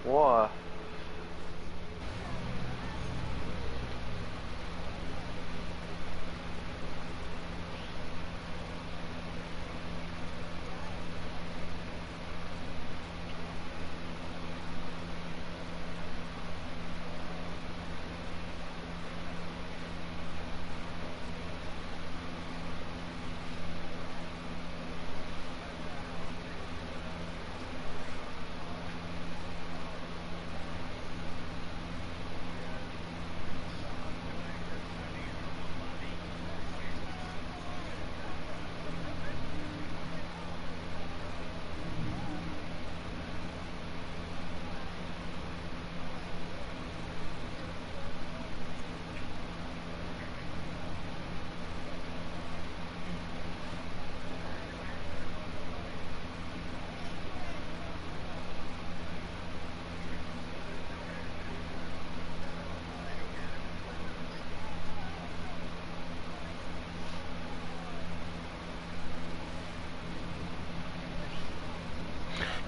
Whoa.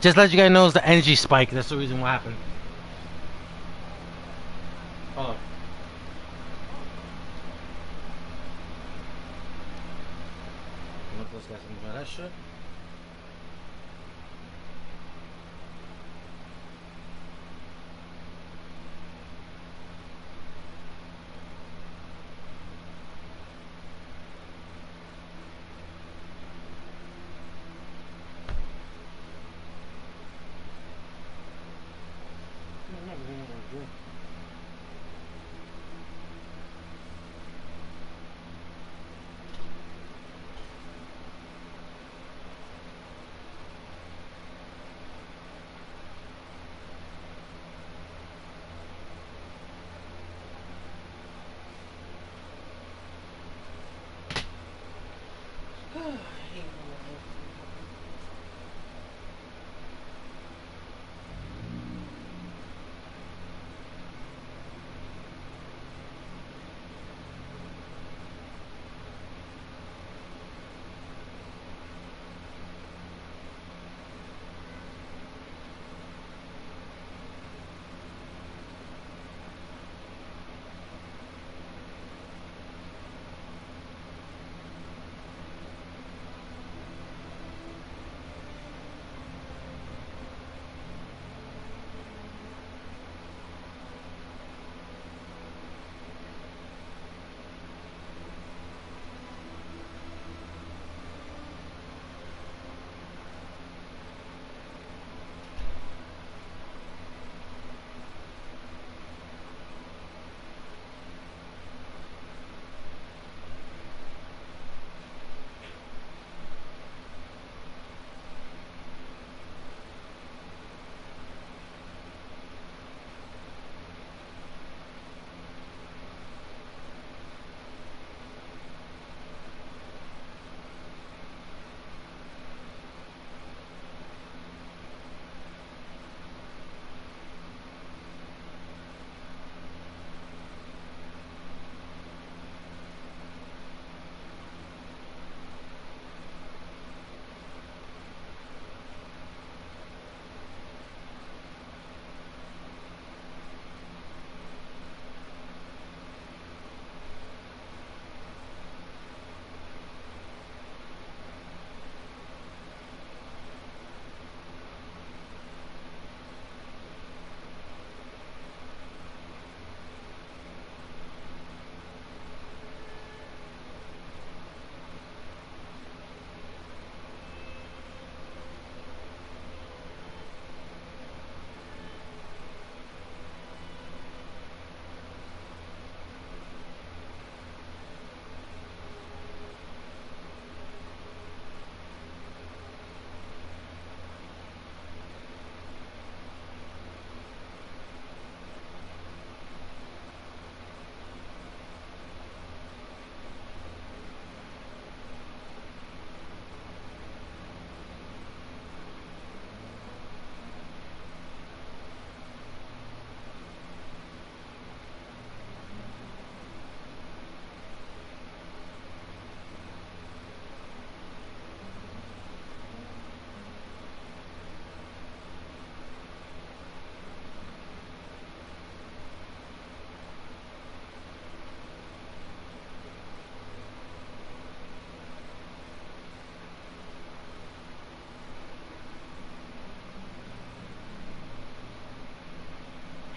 Just let you guys know it's the energy spike. That's the reason what happened. Oh. Look, those guys can buy that shit.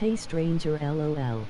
Hey stranger LOL.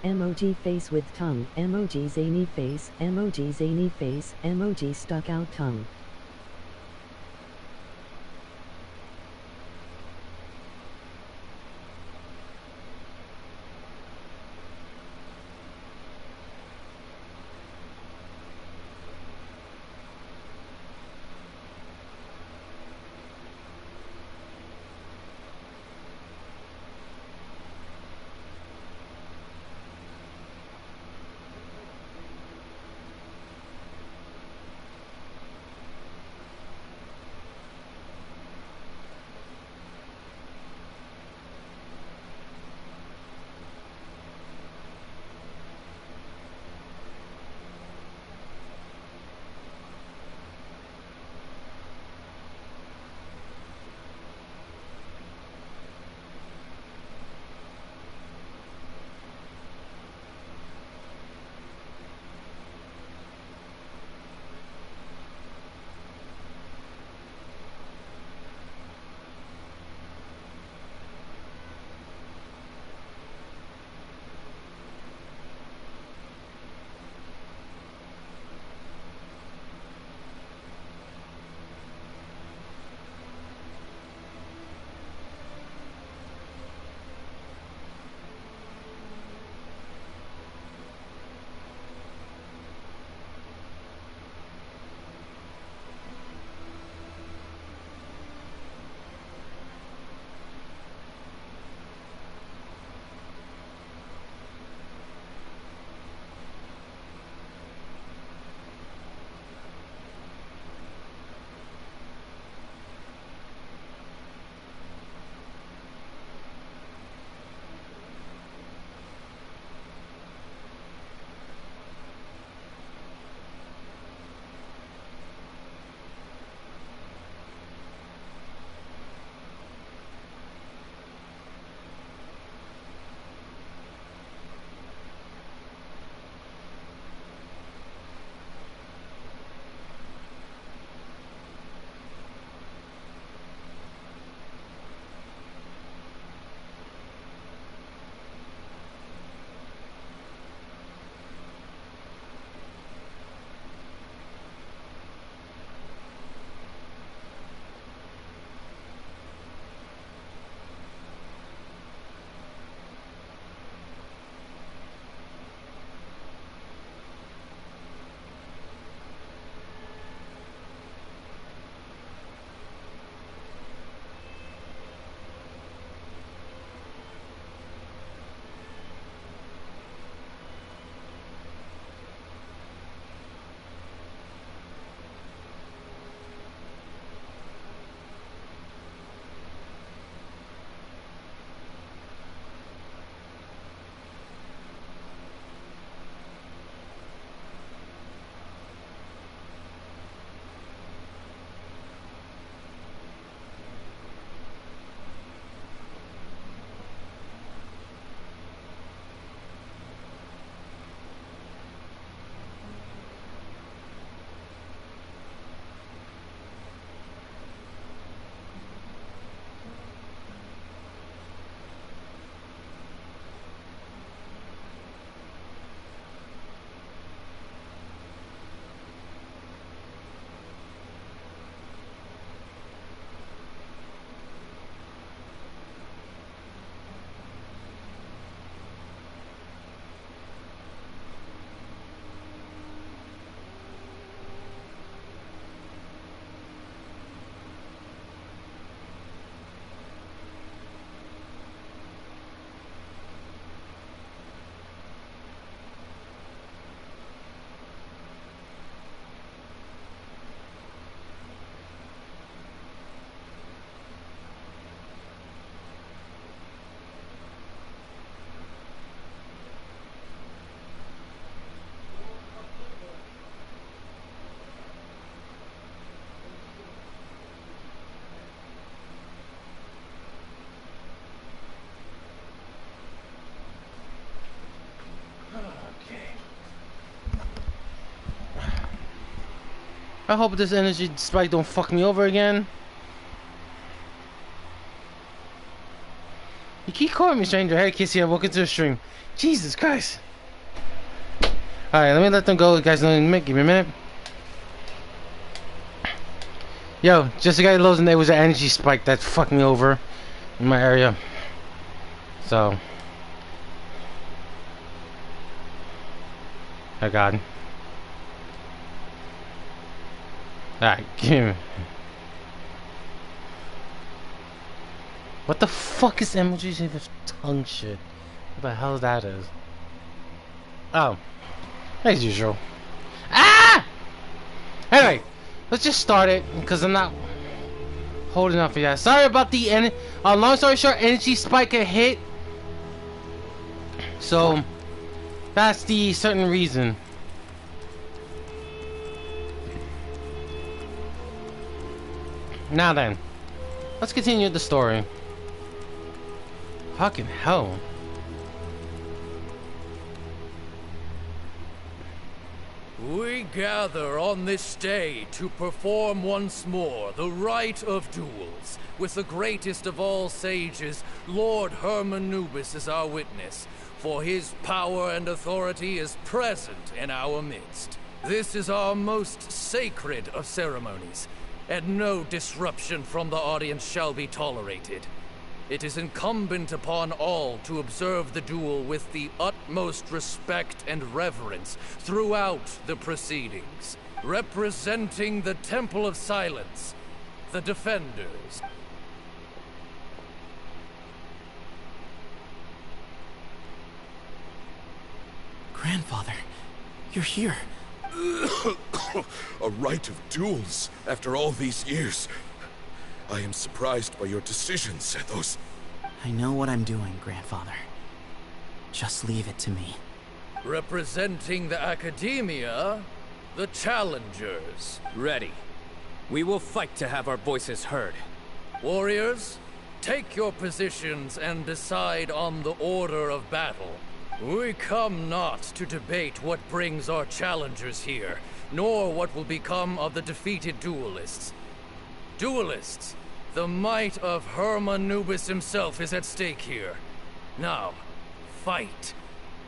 Emoji face with tongue, emoji zany face, emoji zany face, emoji stuck out tongue. I hope this energy spike don't fuck me over again. You keep calling me stranger. Hey, Kissy, welcome to the stream. Jesus Christ. Alright, let me let them go, guys. Give me a minute. Yo, just to get lows, and there was an energy spike that fucked me over in my area. So. Oh god. Alright, give me. What the fuck is emojis with tongue shit? What the hell that is? Oh. As usual. Ah! Anyway, let's just start it, because I'm not holding up for that. Sorry about the long story short, energy spike had hit. So, that's the certain reason. Now then, let's continue the story. Fucking hell. We gather on this day to perform once more the rite of duels, with the greatest of all sages, Lord Hermanubis, as our witness, for his power and authority is present in our midst. This is our most sacred of ceremonies, and no disruption from the audience shall be tolerated. It is incumbent upon all to observe the duel with the utmost respect and reverence throughout the proceedings. Representing the Temple of Silence, the Defenders. Grandfather, you're here. A rite of duels after all these years. I am surprised by your decision, Sethos. I know what I'm doing, Grandfather. Just leave it to me. Representing the Academia, the Challengers. Ready. We will fight to have our voices heard. Warriors, take your positions and decide on the order of battle. We come not to debate what brings our challengers here, nor what will become of the defeated duelists. Duelists, the might of Hermanubis himself is at stake here. Now, fight.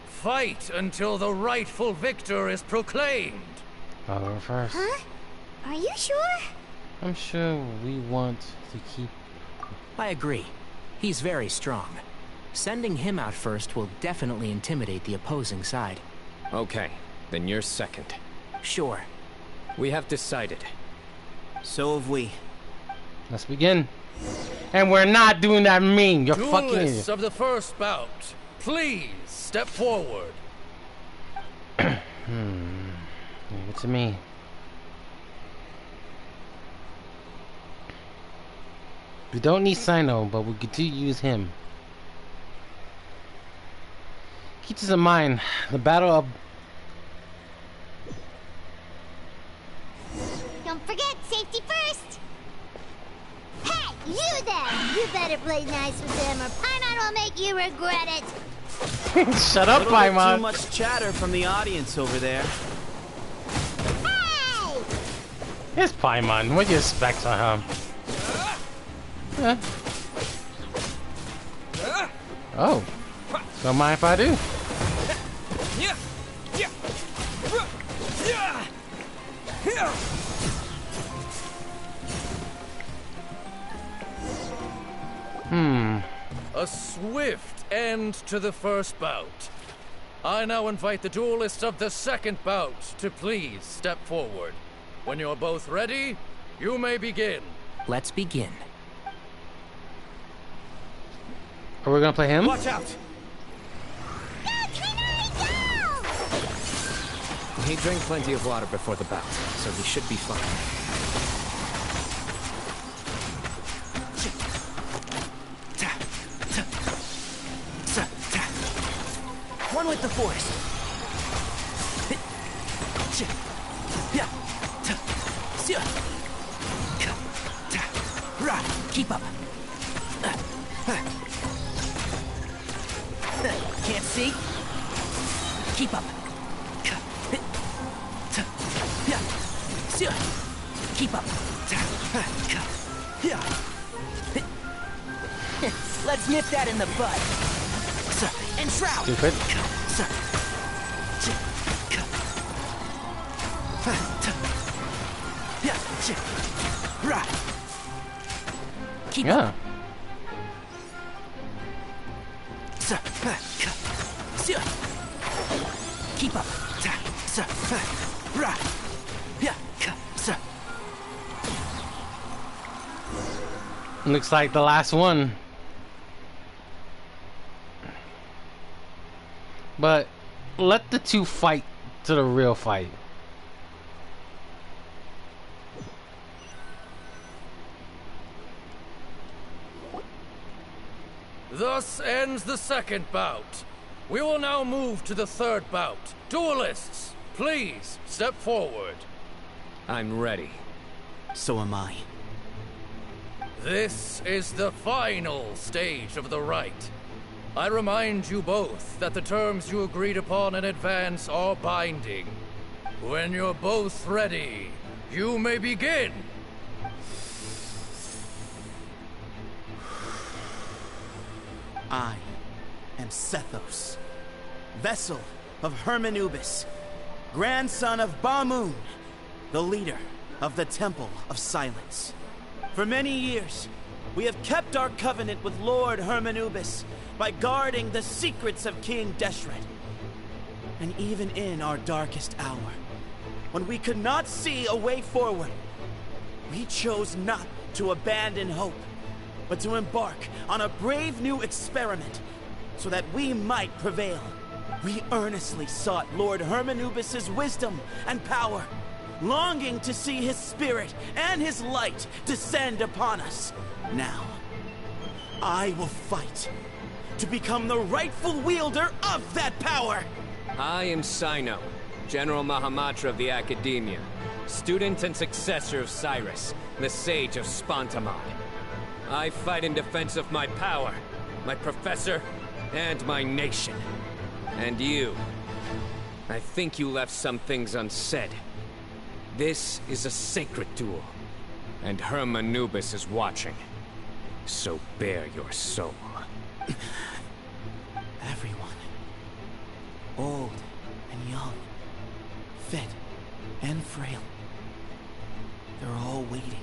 Fight until the rightful victor is proclaimed. I'll go first. Huh? Are you sure? I'm sure we want to keep... I agree. He's very strong. Sending him out first will definitely intimidate the opposing side. Okay, then you're second. Sure. We have decided. So have we. Let's begin. And we're not doing that meme. You're fucking Duelists idiot. of the first bout, please step forward. Leave it to me. We don't need Cyno, but we could do use him. Keep this in mind. The battle of... Don't forget, safety first! Hey, you there! You better play nice with them or Paimon will make you regret it! Shut up, Too Paimon! much chatter from the audience over there. Hey! Here's Paimon. What do you expect on him? Yeah. Oh. Don't mind if I do. A swift end to the first bout. I now invite the duelists of the second bout to please step forward. When you're both ready, you may begin. Let's begin. Are we gonna play him? Watch out! Go, Kainari, go! He drank plenty of water before the bout, so he should be fine. One with the force. Keep up. Can't see? Keep up. Keep up. Let's nip that in the bud. And shroud. Stupid. Keep Yeah. up. Keep up. Looks like the last one. But let the two fight to the real fight. Thus ends the second bout. We will now move to the third bout. Duelists, please step forward. I'm ready. So am I. This is the final stage of the rite. I remind you both that the terms you agreed upon in advance are binding. When you're both ready, you may begin. I am Sethos, vessel of Hermanubis, grandson of Bamoon, the leader of the Temple of Silence. For many years, we have kept our covenant with Lord Hermanubis by guarding the secrets of King Deshret. And even in our darkest hour, when we could not see a way forward, we chose not to abandon hope, but to embark on a brave new experiment so that we might prevail. We earnestly sought Lord Hermanubis' wisdom and power, longing to see his spirit and his light descend upon us. Now, I will fight to become the rightful wielder of that power. I am Cyno, General Mahamatra of the Academia, student and successor of Cyrus, the Sage of Spontamod. I fight in defense of my power, my professor, and my nation. And you. I think you left some things unsaid. This is a sacred duel, and Hermanubis is watching. So bare your soul. Everyone, old and young, fit and frail, they're all waiting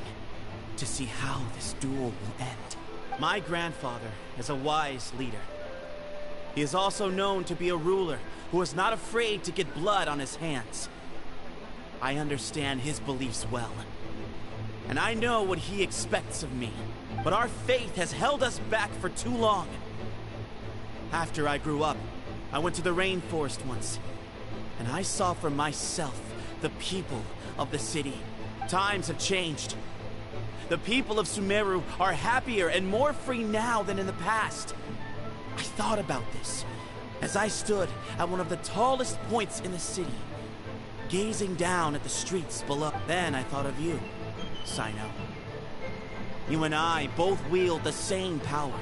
to see how this duel will end. My grandfather is a wise leader. He is also known to be a ruler who is not afraid to get blood on his hands. I understand his beliefs well, and I know what he expects of me. But our faith has held us back for too long. After I grew up, I went to the rainforest once, and I saw for myself the people of the city. Times have changed. The people of Sumeru are happier and more free now than in the past. I thought about this as I stood at one of the tallest points in the city, gazing down at the streets below. Then I thought of you, Cyno. You and I both wield the same power,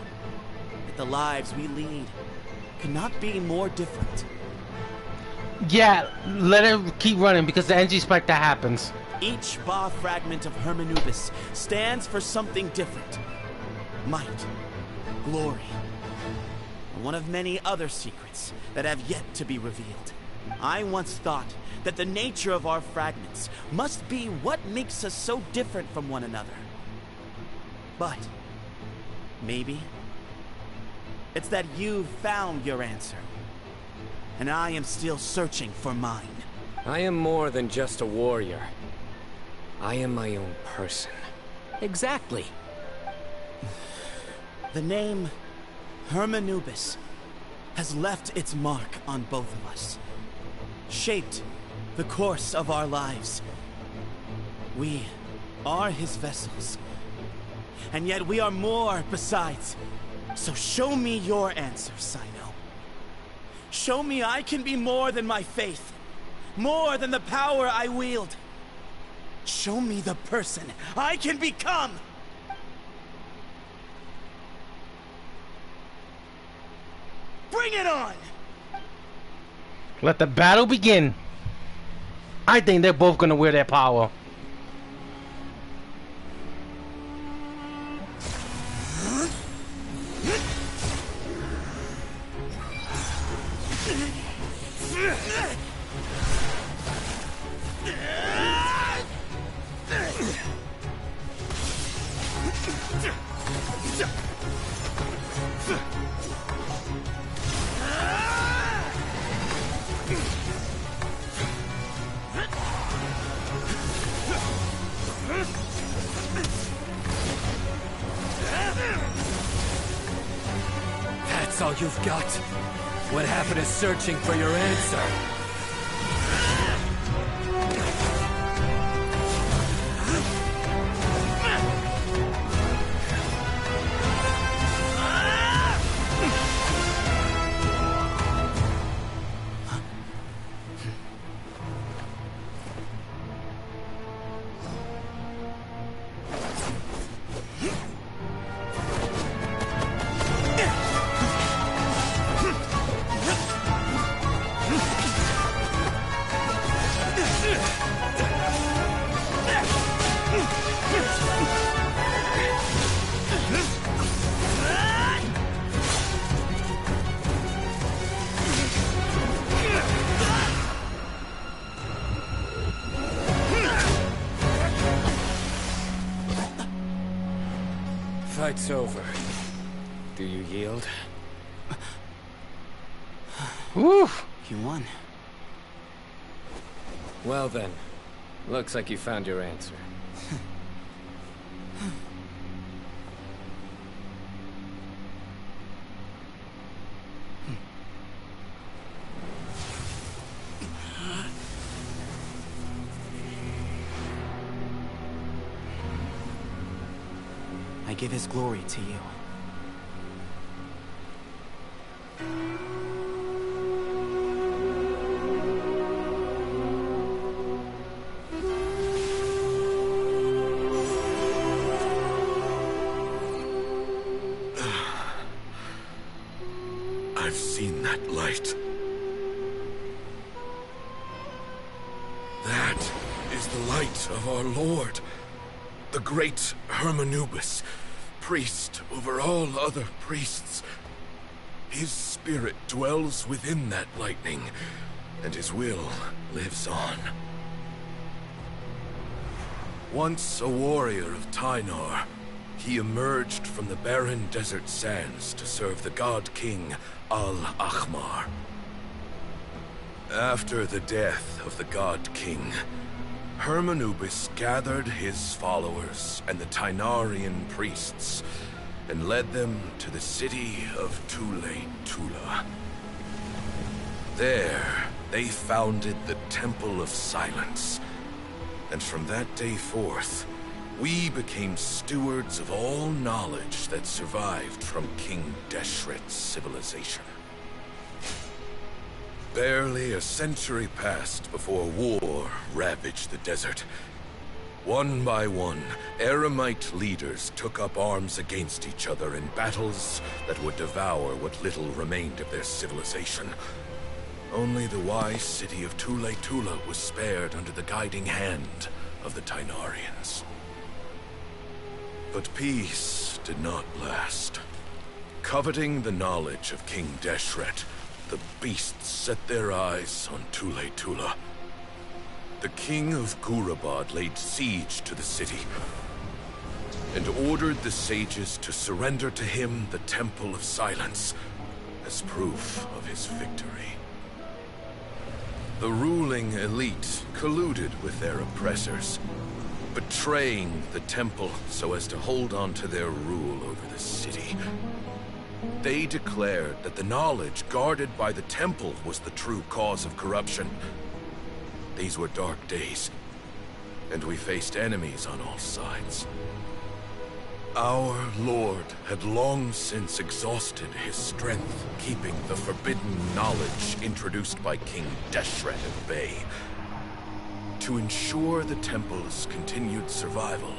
yet the lives we lead could not be more different. Yeah, let it keep running because the energy spike that happens. Each Ba fragment of Hermanubis stands for something different. Might, glory, and one of many other secrets that have yet to be revealed. I once thought that the nature of our fragments must be what makes us so different from one another. But maybe it's that you've found your answer, and I am still searching for mine. I am more than just a warrior. I am my own person. Exactly. The name Hermanubis has left its mark on both of us, shaped the course of our lives. We are his vessels, and yet we are more besides. So show me your answer, Cyno. Show me I can be more than my faith, more than the power I wield. Show me the person I can become! Bring it on! Let the battle begin. I think they're both gonna wear their power. That's all you've got? What happened to searching for your answer? Fight's over. Do you yield? Woo! You won. Well then, looks like you found your answer. I give his glory to you. I've seen that light. That is the light of our Lord, the great Hermanubis, priest over all other priests. His spirit dwells within that lightning, and his will lives on. Once a warrior of Tynar, he emerged from the barren desert sands to serve the god king Al-Ahmar. After the death of the god king, Hermanubis gathered his followers and the Tynarian priests and led them to the city of Tule-Tula. There, they founded the Temple of Silence, and from that day forth, we became stewards of all knowledge that survived from King Deshret's civilization. Barely a century passed before war ravaged the desert. One by one, Eremite leaders took up arms against each other in battles that would devour what little remained of their civilization. Only the wise city of Tule-Tula was spared under the guiding hand of the Tynarians. But peace did not last. Coveting the knowledge of King Deshret, the beasts set their eyes on Tule-Tula. The king of Gurabad laid siege to the city and ordered the sages to surrender to him the Temple of Silence as proof of his victory. The ruling elite colluded with their oppressors, betraying the temple so as to hold on to their rule over the city. They declared that the knowledge guarded by the temple was the true cause of corruption. These were dark days, and we faced enemies on all sides. Our Lord had long since exhausted his strength, keeping the forbidden knowledge introduced by King Deshret at bay. To ensure the temple's continued survival,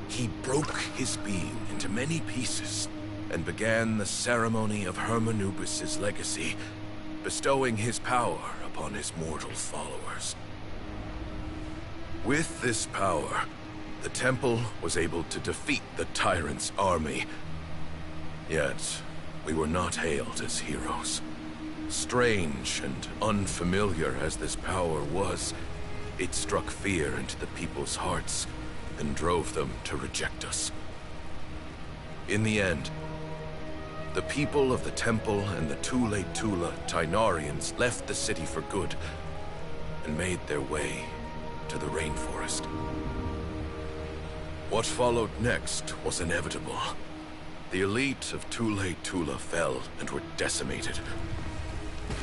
he broke his being into many pieces and began the ceremony of Hermanubis' legacy, bestowing his power upon his mortal followers. With this power, the temple was able to defeat the tyrant's army. Yet, we were not hailed as heroes. Strange and unfamiliar as this power was, it struck fear into the people's hearts and drove them to reject us. In the end, the people of the temple and the Tule Tula Tainarians left the city for good and made their way to the rainforest. What followed next was inevitable. The elite of Tule Tula fell and were decimated.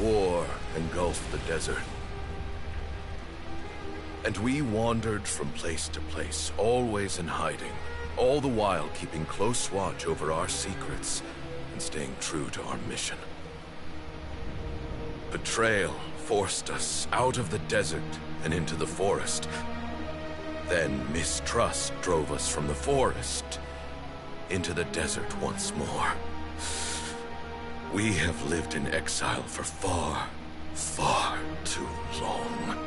War engulfed the desert. And we wandered from place to place, always in hiding, all the while keeping close watch over our secrets and staying true to our mission. Betrayal forced us out of the desert and into the forest. Then mistrust drove us from the forest into the desert once more. We have lived in exile for far, far too long.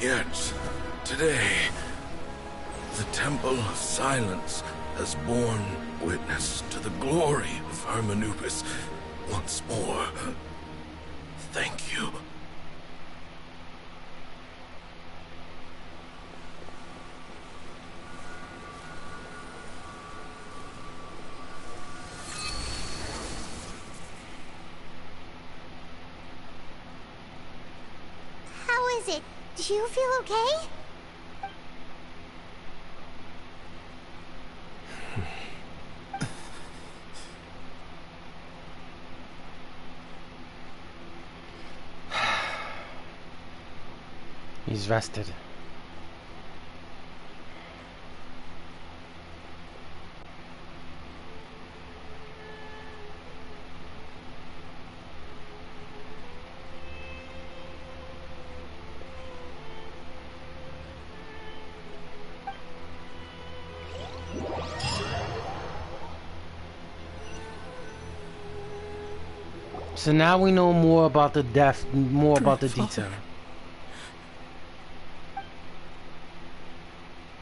Yet, today, the Temple of Silence has borne witness to the glory of Hermanubis once more. Thank you. How is it? Do you feel okay? He's rested. So now we know more about the death, more about the detail.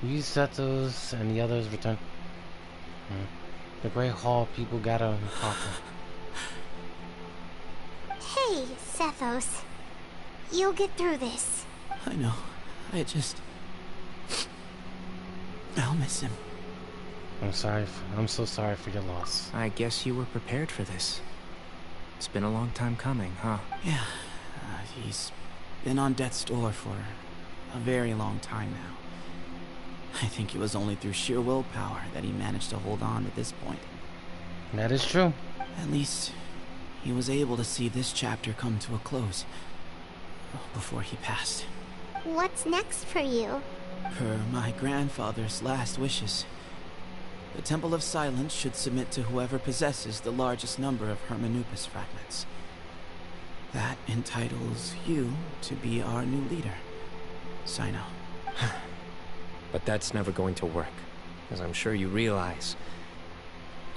You Setos and the others return. The Great Hall people gather in Papa. Hey, Sethos. You'll get through this. I know. I'll miss him. I'm so sorry for your loss. I guess you were prepared for this. It's been a long time coming, huh? Yeah. He's been on death's door for a very long time now. I think it was only through sheer willpower that he managed to hold on to this point. That is true. At least, he was able to see this chapter come to a close before he passed. What's next for you? Per my grandfather's last wishes, the Temple of Silence should submit to whoever possesses the largest number of Hermanubis fragments. That entitles you to be our new leader, Cyno. But that's never going to work, as I'm sure you realize.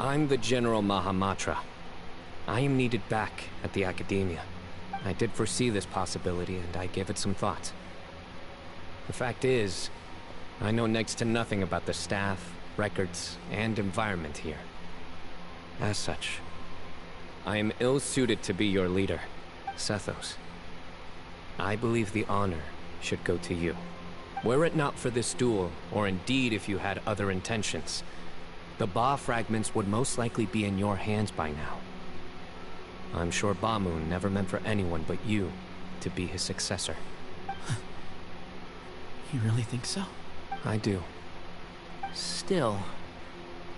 I'm the General Mahamatra. I am needed back at the Academia. I did foresee this possibility, and I gave it some thought. The fact is, I know next to nothing about the staff, records, and environment here. As such, I am ill-suited to be your leader, Sethos. I believe the honor should go to you. Were it not for this duel, or indeed if you had other intentions, the Ba fragments would most likely be in your hands by now. I'm sure Bamun never meant for anyone but you to be his successor. You really think so? I do. Still,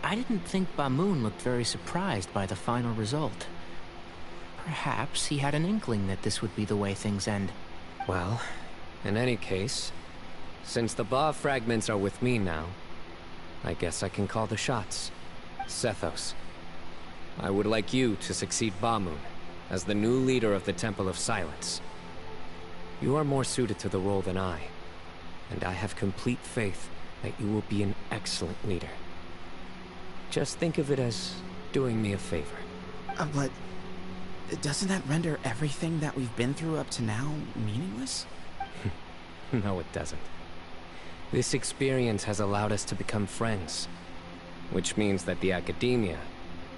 I didn't think Bamun looked very surprised by the final result. Perhaps he had an inkling that this would be the way things end. Well, in any case, since the Ba fragments are with me now, I guess I can call the shots. Sethos, I would like you to succeed Bamun as the new leader of the Temple of Silence. You are more suited to the role than I, and I have complete faith that you will be an excellent leader. Just think of it as doing me a favor. But doesn't that render everything that we've been through up to now meaningless? No, it doesn't. This experience has allowed us to become friends, which means that the Academia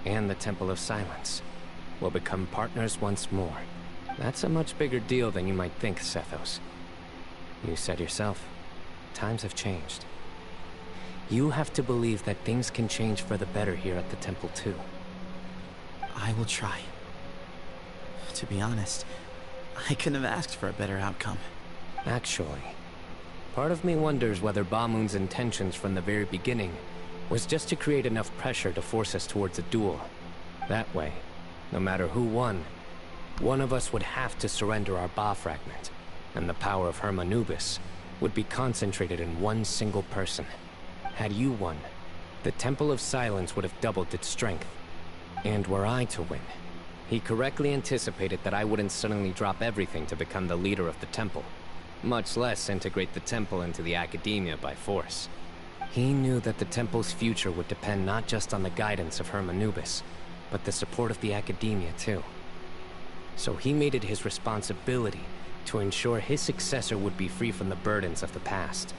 and the Temple of Silence we'll become partners once more. That's a much bigger deal than you might think, Sethos. You said yourself, times have changed. You have to believe that things can change for the better here at the temple too. I will try. To be honest, I couldn't have asked for a better outcome. Actually, part of me wonders whether Bamoon's intentions from the very beginning was just to create enough pressure to force us towards a duel. That way, no matter who won, one of us would have to surrender our Ba fragment, and the power of Hermanubis would be concentrated in one single person. Had you won, the Temple of Silence would have doubled its strength. And were I to win, he correctly anticipated that I wouldn't suddenly drop everything to become the leader of the temple, much less integrate the temple into the academia by force. He knew that the temple's future would depend not just on the guidance of Hermanubis, but the support of the academia too. So he made it his responsibility to ensure his successor would be free from the burdens of the past.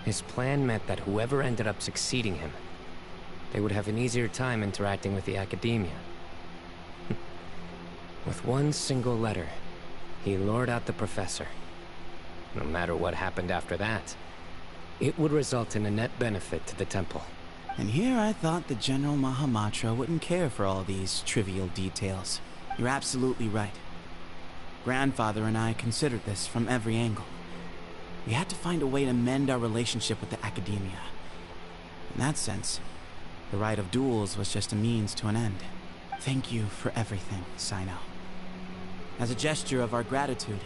His plan meant that whoever ended up succeeding him, they would have an easier time interacting with the academia. With one single letter, he lured out the professor. No matter what happened after that, it would result in a net benefit to the temple. And here I thought the General Mahamatra wouldn't care for all these trivial details. You're absolutely right. Grandfather and I considered this from every angle. We had to find a way to mend our relationship with the academia. In that sense, the right of duels was just a means to an end. Thank you for everything, Cyno. As a gesture of our gratitude,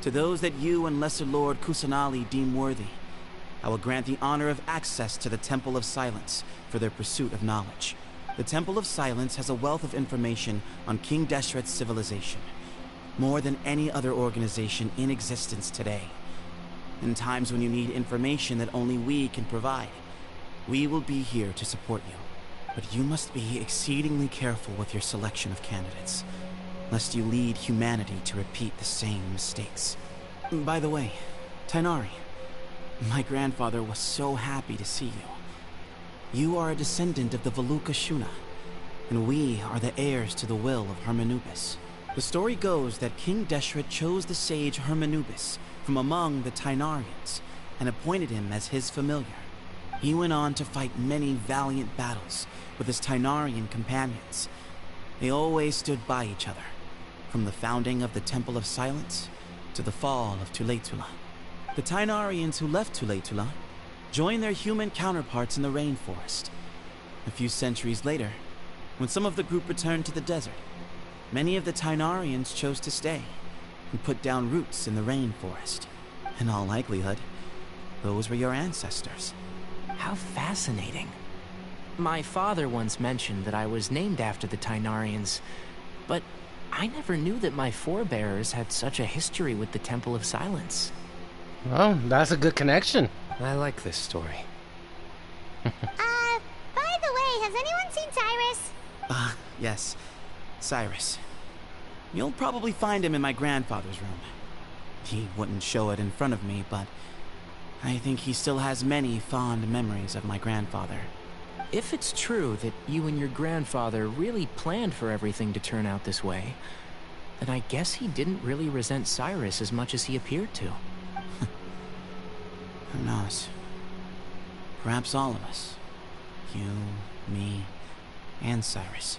to those that you and Lesser Lord Kusanali deem worthy, I will grant the honor of access to the Temple of Silence for their pursuit of knowledge. The Temple of Silence has a wealth of information on King Deshret's civilization, more than any other organization in existence today. In times when you need information that only we can provide, we will be here to support you. But you must be exceedingly careful with your selection of candidates, lest you lead humanity to repeat the same mistakes. By the way, Tainari, my grandfather was so happy to see you. You are a descendant of the Valuka Shuna, and we are the heirs to the will of Hermanubis. The story goes that King Deshret chose the sage Hermanubis from among the Tainarians and appointed him as his familiar. He went on to fight many valiant battles with his Tainarian companions. They always stood by each other, from the founding of the Temple of Silence to the fall of Tuletula. The Tainarians who left Tuletula joined their human counterparts in the rainforest. A few centuries later, when some of the group returned to the desert, many of the Tainarians chose to stay and put down roots in the rainforest. In all likelihood, those were your ancestors. How fascinating. My father once mentioned that I was named after the Tainarians, but I never knew that my forebears had such a history with the Temple of Silence. Well, that's a good connection. I like this story. By the way, has anyone seen Cyrus? Yes. Cyrus. You'll probably find him in my grandfather's room. He wouldn't show it in front of me, but I think he still has many fond memories of my grandfather. If it's true that you and your grandfather really planned for everything to turn out this way, then I guess he didn't really resent Cyrus as much as he appeared to. Who knows? Perhaps all of us. You, me, and Cyrus.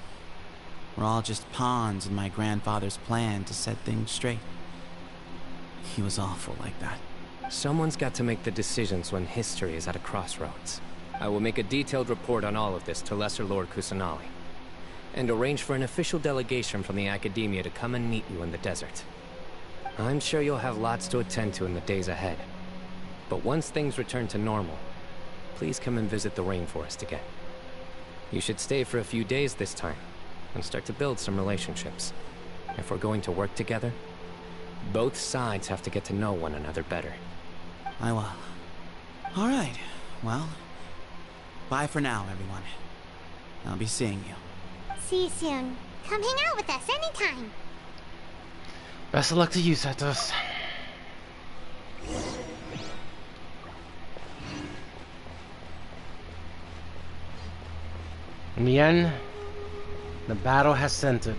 We're all just pawns in my grandfather's plan to set things straight. He was awful like that. Someone's got to make the decisions when history is at a crossroads. I will make a detailed report on all of this to Lesser Lord Kusanali, and arrange for an official delegation from the academia to come and meet you in the desert. I'm sure you'll have lots to attend to in the days ahead. But once things return to normal, please come and visit the rainforest again. You should stay for a few days this time, and start to build some relationships. If we're going to work together, both sides have to get to know one another better. I will. All right. Well, bye for now, everyone. I'll be seeing you. See you soon. Come hang out with us anytime. Best of luck to you, Sethos. In the end, the battle has centered.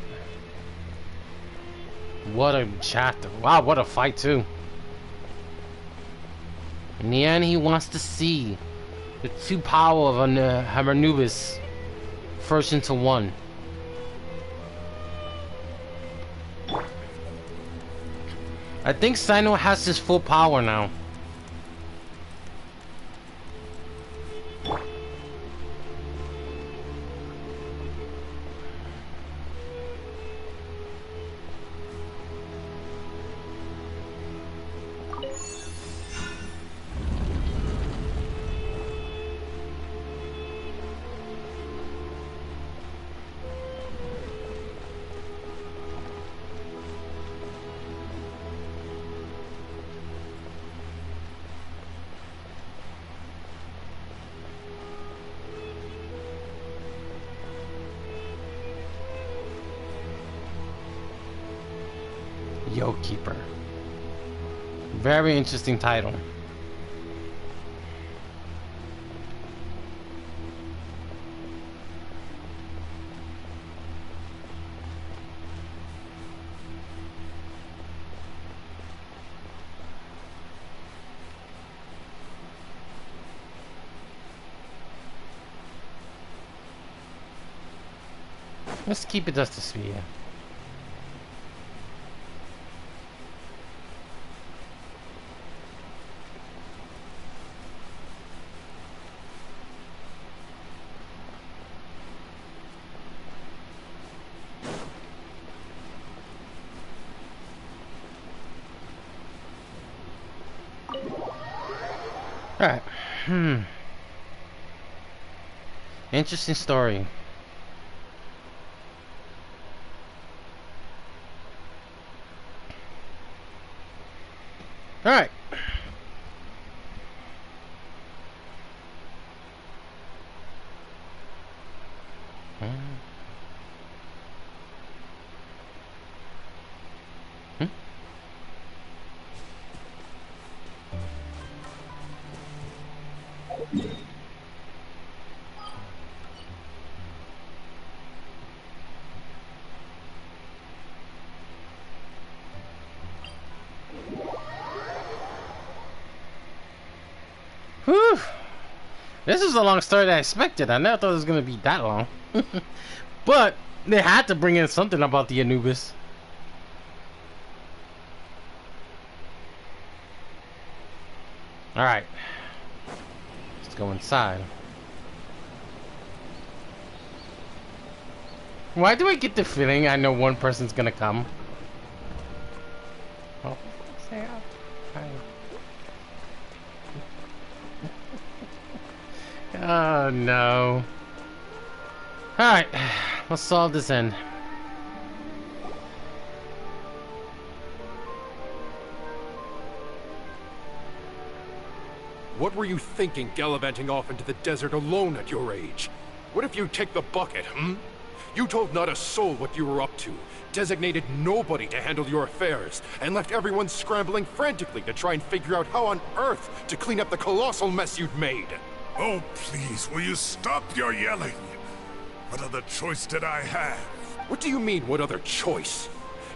What a chapter. Wow, what a fight too. In the end, he wants to see the two power of Hermanubis first into one. I think Cyno has his full power now. Yo Keeper. Very interesting title. Let's keep it just a sphere. Alright. Interesting story. Alright. Whew. This is a long story than I expected. I never thought it was going to be that long. But they had to bring in something about the Anubis. Alright. Let's go inside. Why do I get the feeling I know one person's going to come? Oh, say up. Oh no. Alright, let's solve this end. What were you thinking gallivanting off into the desert alone at your age? What if you take the bucket, You told not a soul what you were up to, designated nobody to handle your affairs, and left everyone scrambling frantically to try and figure out how on earth to clean up the colossal mess you'd made. Oh, please, will you stop your yelling? What other choice did I have? What do you mean, what other choice?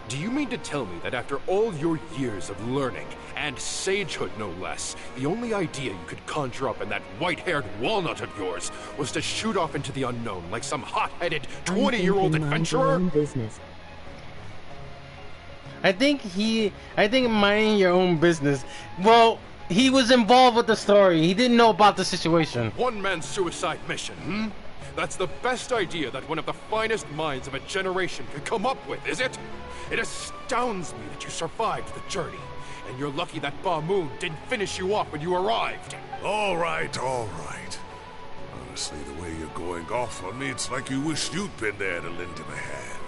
Do you mean to tell me that after all your years of learning, and sagehood no less, the only idea you could conjure up in that white-haired walnut of yours was to shoot off into the unknown like some hot-headed 20-year-old adventurer? Business. I think minding your own business. Well, he was involved with the story. He didn't know about the situation. One-man suicide mission, That's the best idea that one of the finest minds of a generation could come up with, is it? It astounds me that you survived the journey, and you're lucky that Ba Moon didn't finish you off when you arrived. All right, all right. Honestly, the way you're going off on me, it's like you wished you'd been there to lend him a hand.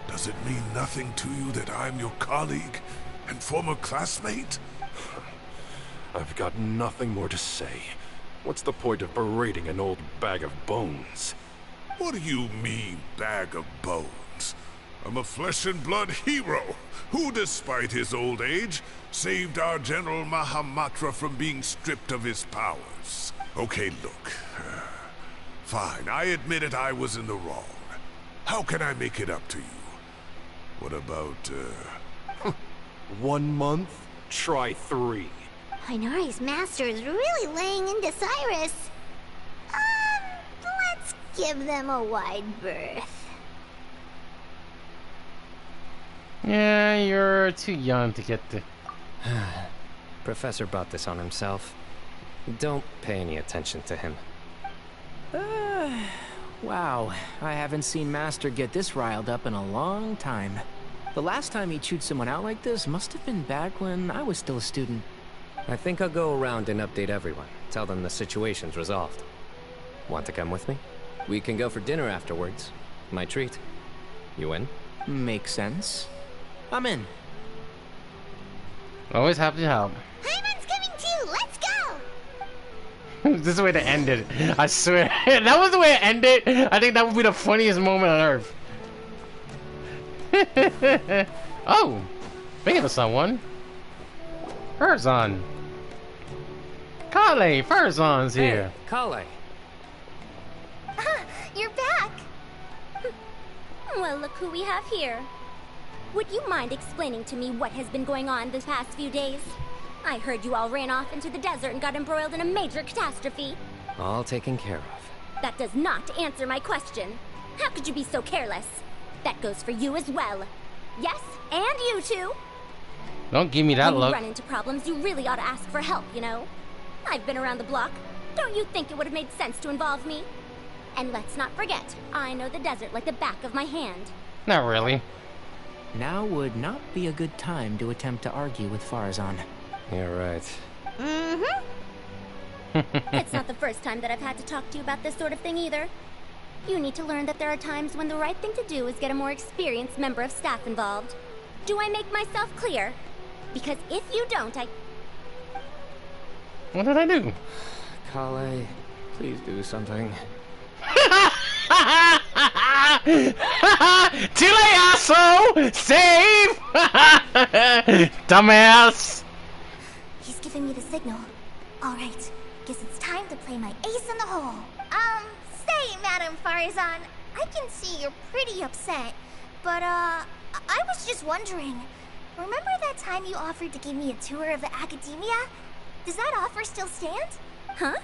Does it mean nothing to you that I'm your colleague and former classmate? I've got nothing more to say. What's the point of berating an old bag of bones? What do you mean, bag of bones? I'm a flesh-and-blood hero who, despite his old age, saved our General Mahamatra from being stripped of his powers. Okay, look. Fine, I admit it, I was in the wrong. How can I make it up to you? What about, 1 month? Try 3. Inari's master is really laying into Cyrus. Let's give them a wide berth. Yeah, you're too young to get the... Professor brought this on himself. Don't pay any attention to him. Wow, I haven't seen Master get this riled up in a long time. The last time he chewed someone out like this must have been back when I was still a student. I think I'll go around and update everyone. Tell them the situation's resolved. Want to come with me? We can go for dinner afterwards. My treat. You in? Makes sense. I'm in. Always happy to help. Hyman's coming too! Let's go! This is the way to end it. I swear. That was the way to end it. I think that would be the funniest moment on Earth. Oh! Speaking of someone. Furzon. Kale, Furzon's here. Hey, Kale. You're back! Well, look who we have here. Would you mind explaining to me what has been going on this past few days? I heard you all ran off into the desert and got embroiled in a major catastrophe. All taken care of. That does not answer my question. How could you be so careless? That goes for you as well. Yes, and you too. Don't give me that when look. you run into problems, you really ought to ask for help, you know? I've been around the block. Don't you think it would have made sense to involve me? And let's not forget, I know the desert like the back of my hand. Not really. Now would not be a good time to attempt to argue with Farzan. You're right. It's not the first time that I've had to talk to you about this sort of thing either. You need to learn that there are times when the right thing to do is get a more experienced member of staff involved. Do I make myself clear? Because if you don't, What did I do? Kale, please do something. Too late, asshole! Save! Dumbass! He's giving me the signal. Alright, guess it's time to play my ace in the hole. Say, Madam Farzan, I can see you're pretty upset, but, I was just wondering, remember that time you offered to give me a tour of the academia? Does that offer still stand? Huh?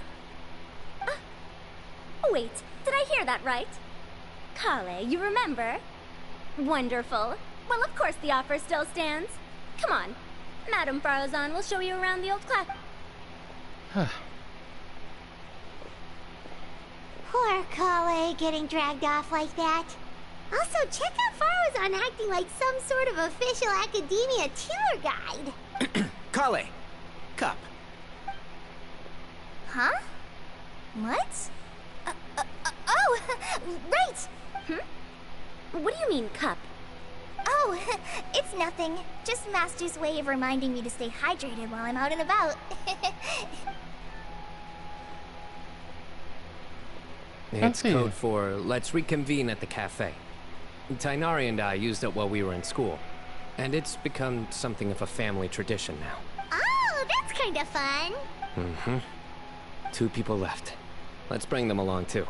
Wait, did I hear that right? Kale, you remember? Wonderful. Well, of course the offer still stands. Come on. Madam Farzan will show you around the old class. Poor Kale getting dragged off like that. Also, check out Farzan acting like some sort of official academia tour guide. Kale! Cup. Huh? What? Oh, right! What do you mean, cup? Oh, it's nothing. Just Master's way of reminding me to stay hydrated while I'm out and about. It's code for let's reconvene at the cafe. Tainari and I used it while we were in school, and it's become something of a family tradition now. Oh, that's kind of fun. 2 people left. Let's bring them along too.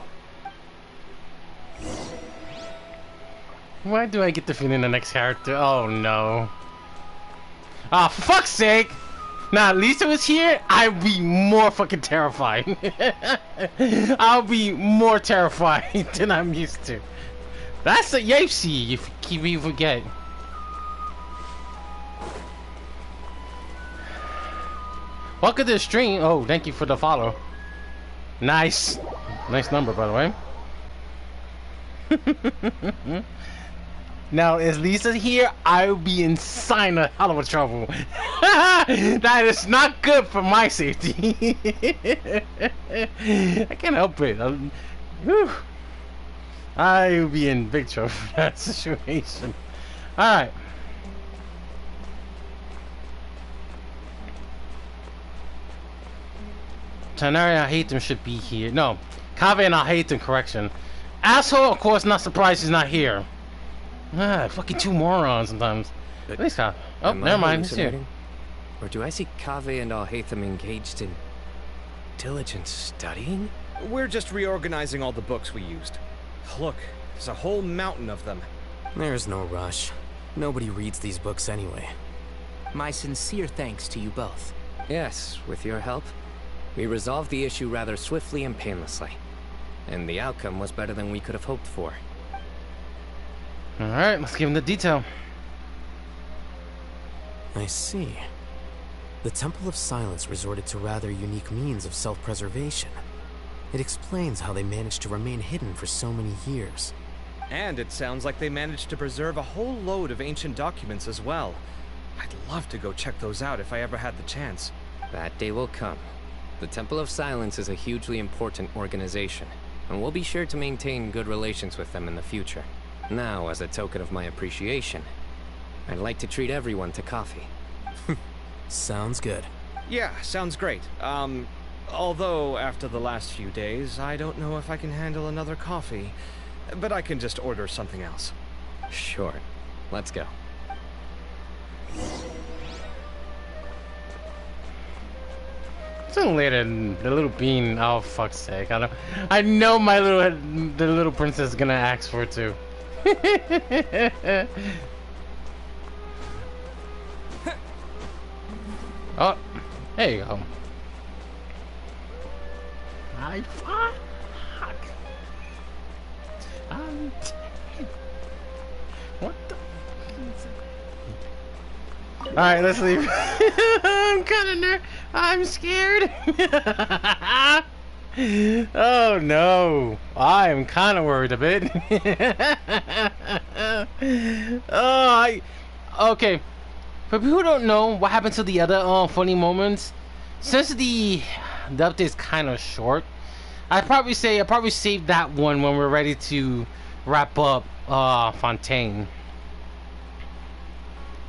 Why do I get the feeling the next character? Oh no. Ah, for fuck's sake! Now, at least it was here, I'd be more fucking terrified. I'll be more terrified than I'm used to. That's the Yapsi, if you forget. Welcome to the stream. Oh, thank you for the follow. Nice. Nice number, by the way. Now, is Lisa here? I'll be in Cyno hell of a trouble. That is not good for my safety. I can't help it. I'll be in big trouble for that situation. Alright. Tainari and I hate them should be here. No, Kaveh and I hate them, correction. Asshole, of course, not surprised he's not here. Ah, fucking 2 morons sometimes. At least Kaveh. Oh, never mind, he's here. Or do I see Kaveh and Alhaitham engaged in diligent studying? We're just reorganizing all the books we used. Look, there's a whole mountain of them. There's no rush. Nobody reads these books anyway. My sincere thanks to you both. Yes, with your help, we resolved the issue rather swiftly and painlessly. And the outcome was better than we could have hoped for. Alright, let's give him the detail. I see. The Temple of Silence resorted to rather unique means of self-preservation. It explains how they managed to remain hidden for so many years. And it sounds like they managed to preserve a whole load of ancient documents as well. I'd love to go check those out if I ever had the chance. That day will come. The Temple of Silence is a hugely important organization, and we'll be sure to maintain good relations with them in the future. Now, as a token of my appreciation, I'd like to treat everyone to coffee. Sounds good. Yeah, sounds great. Although after the last few days, I don't know if I can handle another coffee. But I can just order something else. Sure. Let's go. Sooner or later, the little bean. Oh fuck's sake! I know the little princess is gonna ask for it too. Oh, there you go. I fuck. What the? All right, let's leave. I'm kind of I'm scared. Oh no, I am kind of worried a bit. Okay. For people who don't know what happened to the other funny moments, since the update's kind of short, I'd probably save that one when we're ready to wrap up Fontaine.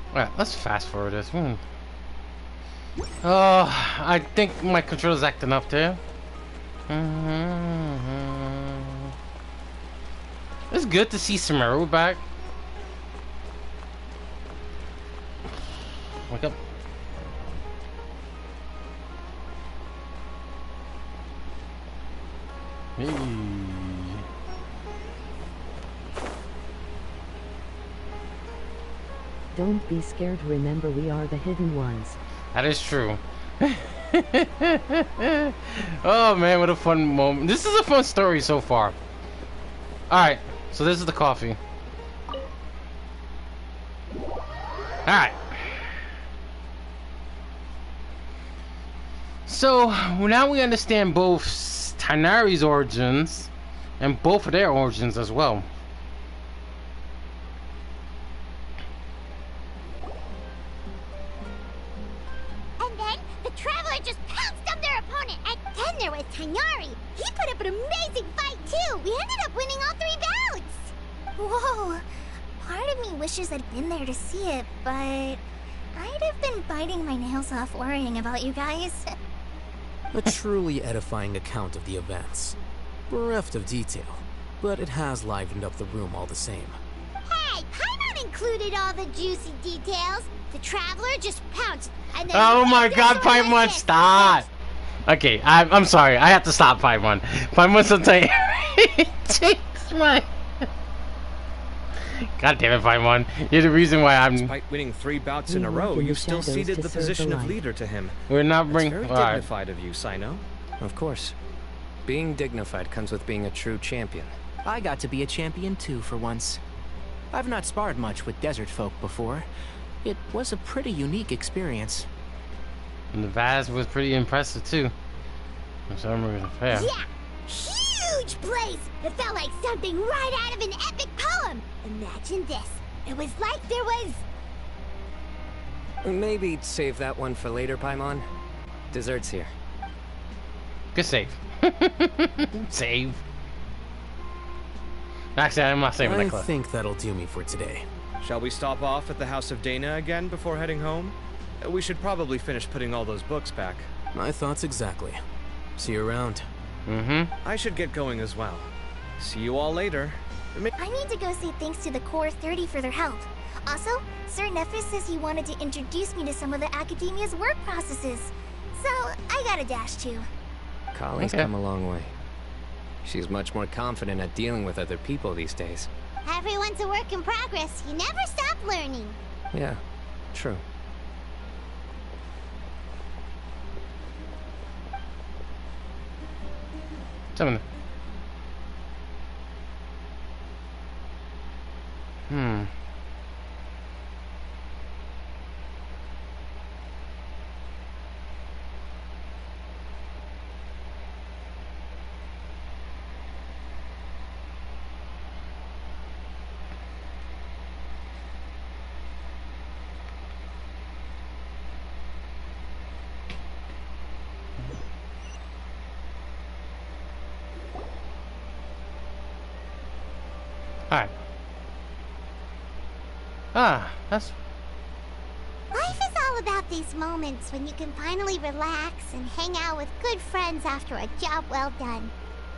Alright, let's fast forward this. I think my controller's acting up there. It's good to see Sumeru back. Wake up. Hey. Don't be scared, remember we are the hidden ones. That is true. Oh man, what a fun moment. This is a fun story so far. Alright, so this is the coffee. Alright. So, now we understand both Tighnari's origins and both of their origins as well. And then the Traveler just pounced on their opponent, and then there was Tighnari. He put up an amazing fight too. We ended up winning all 3 bouts. Whoa, part of me wishes I'd been there to see it, but I'd have been biting my nails off worrying about you guys. A truly edifying account of the events. Bereft of detail, but it has livened up the room all the same. Hey, Paimon included all the juicy details. The Traveler just pounced, and then Oh my god, Paimon, stop! Okay, I'm sorry, I have to stop Paimon. Paimon's sometimes takes my... God damn it, Paimon. You're the reason why I'm... Despite winning 3 bouts in a row, you still ceded the position of leader to him. We're not That's bringing... very dignified of you, Cyno. Of course. Being dignified comes with being a true champion. I got to be a champion too for once. I've not sparred much with desert folk before. It was a pretty unique experience. And the Vaz was pretty impressive too. For some reason, yeah. Huge place! It felt like something right out of an epic poem! Imagine this. It was like there was... Maybe save that one for later, Paimon. Dessert's here. Good save. Save. Actually, I'm not saving that clip. I think that'll do me for today. Shall we stop off at the House of Dana again before heading home? We should probably finish putting all those books back. My thoughts exactly. See you around. I should get going as well. See you all later. I need to go say thanks to the Core 30 for their help. Also, Sir Nephis says he wanted to introduce me to some of the Academia's work processes. So, I gotta dash too. Kali's come a long way. She's much more confident at dealing with other people these days. Everyone's a work in progress. You never stop learning. Yeah, true. Something. Alright. That's... Life is all about these moments when you can finally relax and hang out with good friends after a job well done.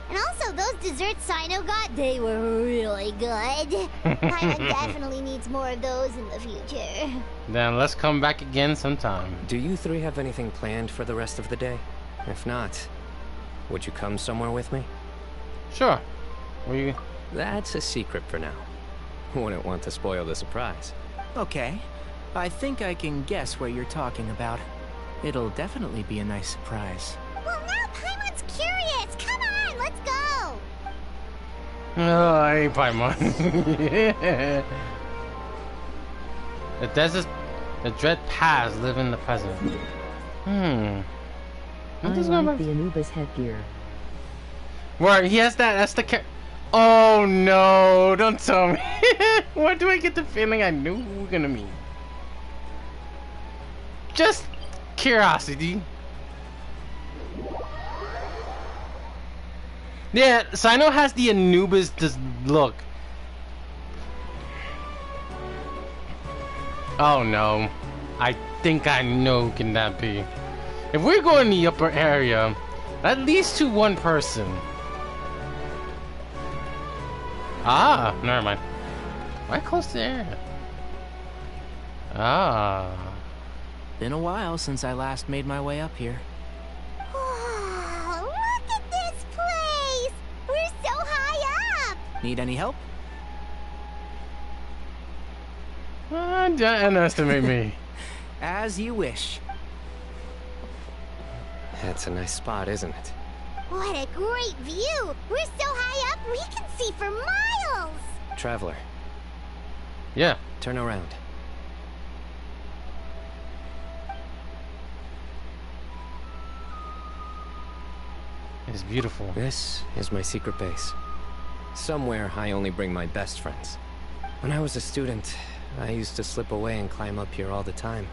And also, those desserts Cyno got, they were really good. Paimon definitely needs more of those in the future. Then let's come back again sometime. Do you three have anything planned for the rest of the day? If not, would you come somewhere with me? Sure. Where you... That's a secret for now. Wouldn't want to spoil the surprise. Okay. I think I can guess what you're talking about. It'll definitely be a nice surprise. Well, now Paimon's curious. Come on, let's go. Oh, I ain't Paimon. The desert, the dread past live in the present. I like the Anubis headgear. Where he has that, that's the Oh no, don't tell me. Why do I get the feeling I knew we were gonna meet? Just curiosity. Yeah, Cyno has the Anubis look. Oh no. I think I know who can that be. If we're going in the upper area, at least to one person. Ah, never mind. Right close there. Ah. Been a while since I last made my way up here. Oh, look at this place! We're so high up! Need any help? Don't underestimate me. As you wish. That's a nice spot, isn't it? What a great view! We're so high up, we can see for miles! Traveler. Yeah. Turn around. It's beautiful. This is my secret base. Somewhere I only bring my best friends. When I was a student, I used to slip away and climb up here all the time,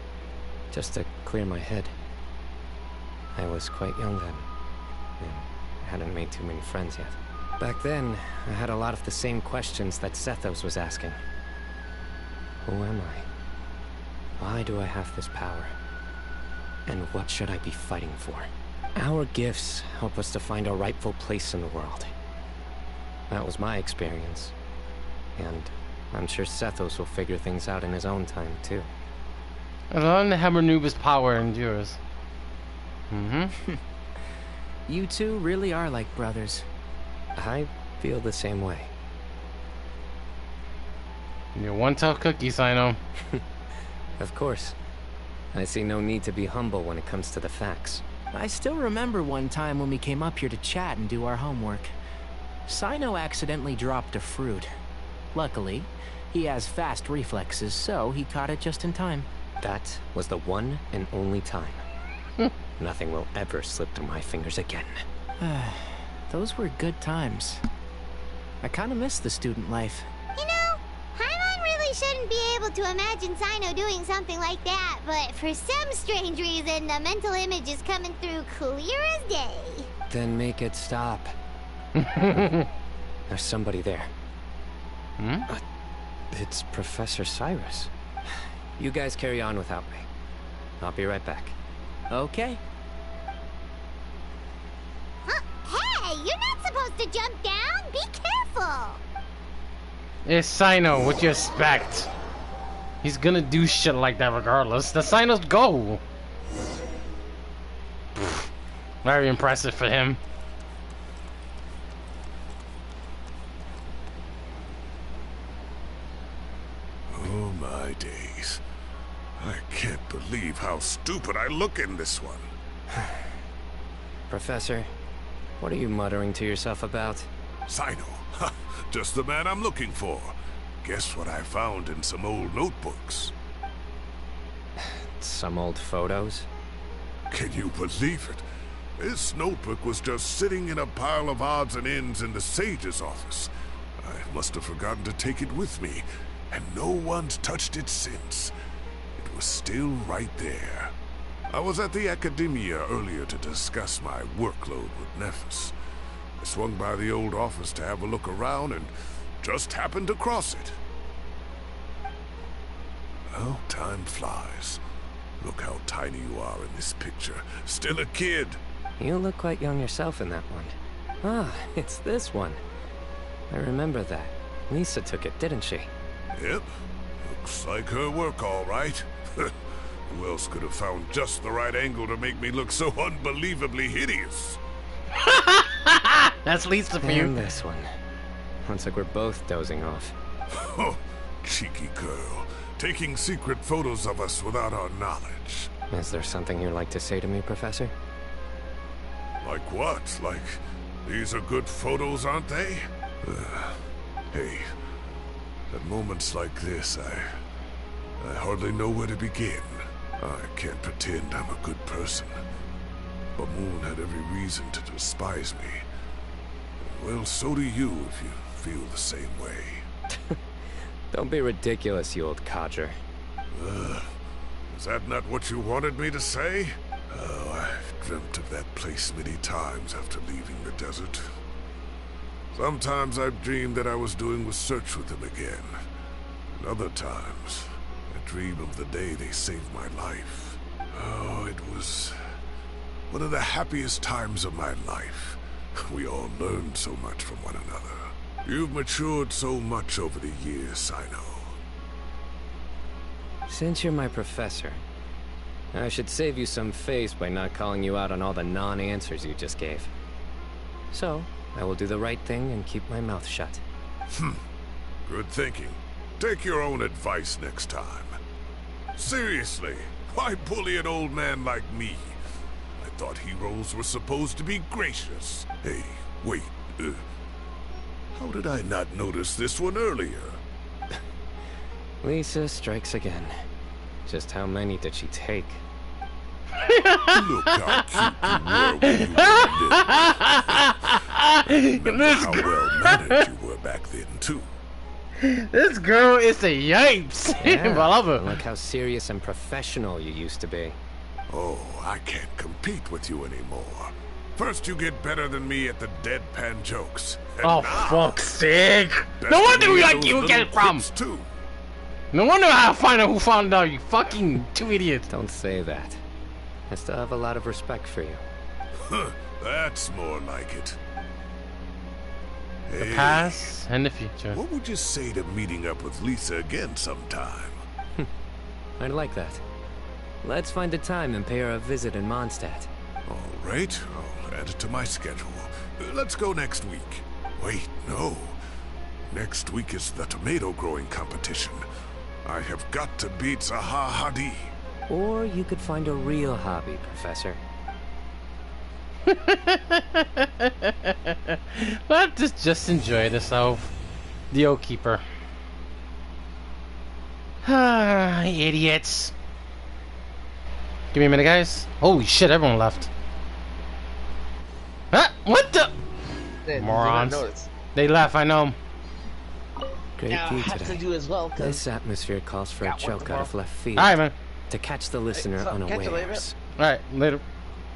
just to clear my head. I was quite young then, and hadn't made too many friends yet. Back then, I had a lot of the same questions that Sethos was asking. Who am I? Why do I have this power? And what should I be fighting for? Our gifts help us to find our rightful place in the world. That was my experience. And I'm sure Sethos will figure things out in his own time, too. As long as Anubis' power endures. You two really are like brothers. I feel the same way. You're one tough cookie, Cyno. Of course. I see no need to be humble when it comes to the facts. I still remember one time when we came up here to chat and do our homework. Cyno accidentally dropped a fruit. Luckily, he has fast reflexes, so he caught it just in time. That was the one and only time. Nothing will ever slip through my fingers again. Those were good times. I kinda miss the student life. You know, Paimon really shouldn't be able to imagine Cyno doing something like that, but for some strange reason, the mental image is coming through clear as day. Then make it stop. There's somebody there. It's Professor Cyrus. You guys carry on without me. I'll be right back. Okay. Hey, you're not supposed to jump down! Be careful! It's Cyno, what you expect? He's gonna do shit like that regardless. The Cyno's go! Very impressive for him. believe how stupid I look in this one. Professor, what are you muttering to yourself about? Cyno. Ha, just the man I'm looking for. Guess what I found in some old notebooks? Some old photos? Can you believe it? This notebook was just sitting in a pile of odds and ends in the Sage's office. I must have forgotten to take it with me, and no one's touched it since. It was still right there. I was at the Academia earlier to discuss my workload with Nephis. I swung by the old office to have a look around and just happened to cross it. Well, time flies. Look how tiny you are in this picture. Still a kid. You look quite young yourself in that one. Ah, it's this one. I remember that. Lisa took it, didn't she? Yep. Looks like her work, all right. Who else could have found just the right angle to make me look so unbelievably hideous? That's Lisa for you. And this one. Looks like we're both dozing off. Oh, cheeky girl. Taking secret photos of us without our knowledge. Is there something you'd like to say to me, Professor? Like what? Like, these are good photos, aren't they? Hey, at moments like this, I hardly know where to begin. I can't pretend I'm a good person. But Moon had every reason to despise me. Well, so do you if you feel the same way. Don't be ridiculous, you old codger. Is that not what you wanted me to say? Oh, I've dreamt of that place many times after leaving the desert. Sometimes I've dreamed that I was doing research with them again. And other times, I dream of the day they saved my life. Oh, it was one of the happiest times of my life. We all learned so much from one another. You've matured so much over the years, Cyno. Since you're my professor, I should save you some face by not calling you out on all the non-answers you just gave. So, I will do the right thing and keep my mouth shut. Good thinking. Take your own advice next time. Seriously, why bully an old man like me? I thought heroes were supposed to be gracious. Hey, wait, how did I not notice this one earlier? Lisa strikes again. Just how many did she take? Look how cute you were when you were little. How well-mannered you were back then, too. This girl is a yipes. Yeah, I love her. Look how serious and professional you used to be. Oh, I can't compete with you anymore. First you get better than me at the deadpan jokes. Oh, fuck's sake. No wonder we like you get it from. Too. No wonder I find out who found out, you fucking two idiots. Don't say that. I still have a lot of respect for you. Huh, that's more like it. The Hey, past and the future. what would you say to meeting up with Lisa again sometime? I'd like that. Let's find a time and pay her a visit in Mondstadt. All right, I'll add it to my schedule. Let's go next week. Wait, no. Next week is the tomato growing competition. I have got to beat Zaha Hadi. Or you could find a real hobby, Professor. Let us just enjoy this, the old keeper. Ah, idiots. Give me a minute, guys. Holy shit, everyone left. Huh? What the? Morons. They left, I know. Great Now, I view have today. to do as well, 'cause This atmosphere calls for a got work joke out of tomorrow. left field. Alright, man. To catch the listener so, catch you later. unawares. Alright, later.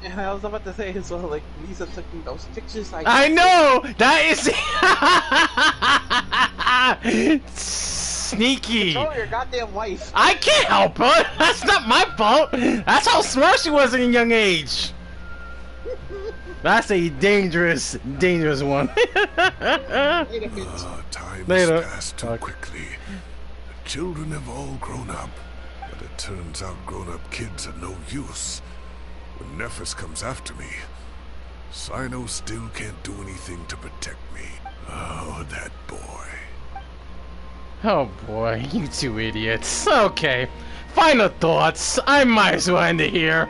And I was about to say as well, like, Lisa took those pictures. I know! That is sneaky. Control your goddamn wife. I can't help it. That's not my fault. That's how smart she was at a young age. That's a dangerous one. Time Later. has passed too quickly. The children have all grown up. But it turns out grown-up kids are no use. When Nephis comes after me, Cyno still can't do anything to protect me. Oh, that boy. Oh boy, you two idiots. Okay. Final thoughts. I might as well end it here.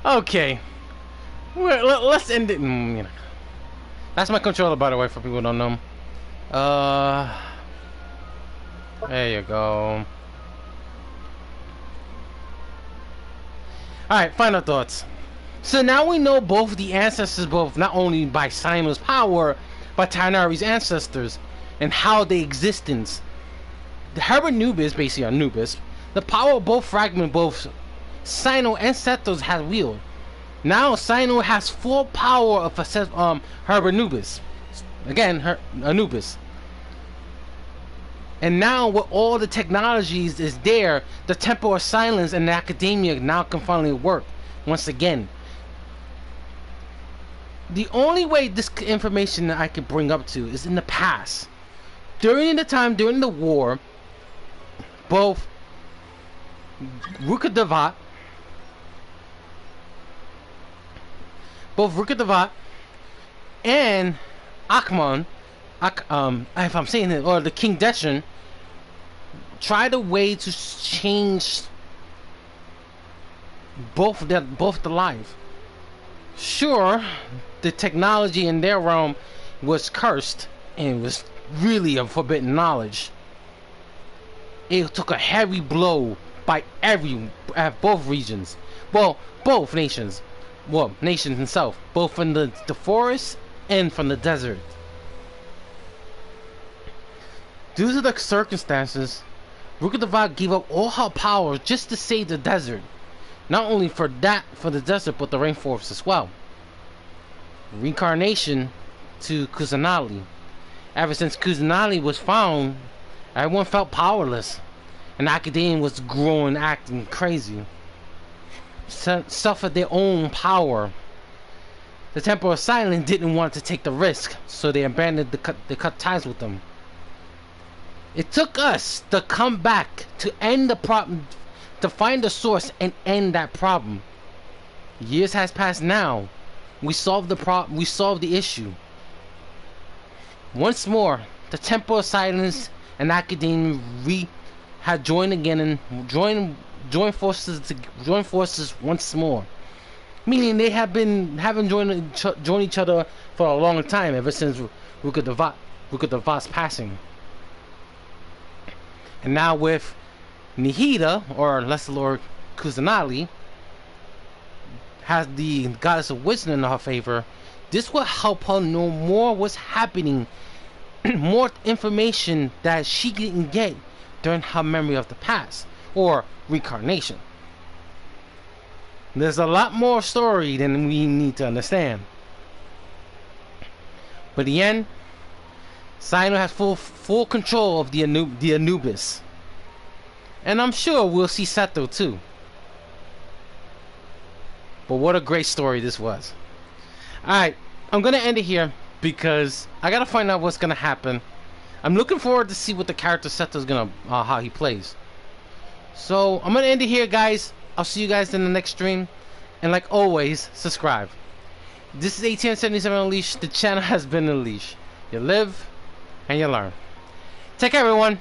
Okay. Well, let's end it. That's my controller, by the way, for people who don't know. There you go. Alright, final thoughts. So now we know both the ancestors, both not only by Cyno's power, but Tighnari's ancestors, and how they existence. The Herbert Nubis, basically Anubis, the power of both fragment, both Cyno and Sethos has wielded. Now Cyno has full power of Herbert Nubis. Again, Anubis. And now with all the technologies is there, the Temple of Silence and the Academia now can finally work once again. The only way this information that I could bring up to is in the past. During the war, both Rukkhadevas and Akhman, if I'm saying it, or the King Deshan, tried a way to change both the life. Sure, the technology in their realm was cursed and was really a forbidden knowledge. It took a heavy blow by both regions. Well, both nations. Well, nations themselves, both from the forest and from the desert. Due to the circumstances, Rukkhadevas gave up all her power just to save the desert. Not only for the desert, but the rainforest as well. Reincarnation to Kusanali. Ever since Kusanali was found, everyone felt powerless. And Academia was growing, acting crazy. Suffered their own power. The Temple of Silence didn't want to take the risk, so they abandoned they cut ties with them. It took us to come back to end the problem, to find the source and end that problem. Years has passed now. We solved the problem. We solved the issue. Once more, the Temple of Silence and Academia had joined again and joined forces once more. Meaning they haven't joined each other for a long time, ever since Rukkhadevas' passing. And now with Nihida, or Lesser Lord Kusanali, has the goddess of wisdom in her favor, this will help her know more what's happening, more information that she didn't get during her memory of the past, or reincarnation. There's a lot more story than we need to understand. But in the end, Cyno has full control of the Anubis. And I'm sure we'll see Seto too. But what a great story this was. Alright, I'm gonna end it here because I gotta find out what's gonna happen. I'm looking forward to see what the character Seto's gonna how he plays. So I'm gonna end it here, guys. I'll see you guys in the next stream. And like always, subscribe. This is ATM 77 Unleashed. The channel has been Unleashed. You live and you learn. Take care, everyone.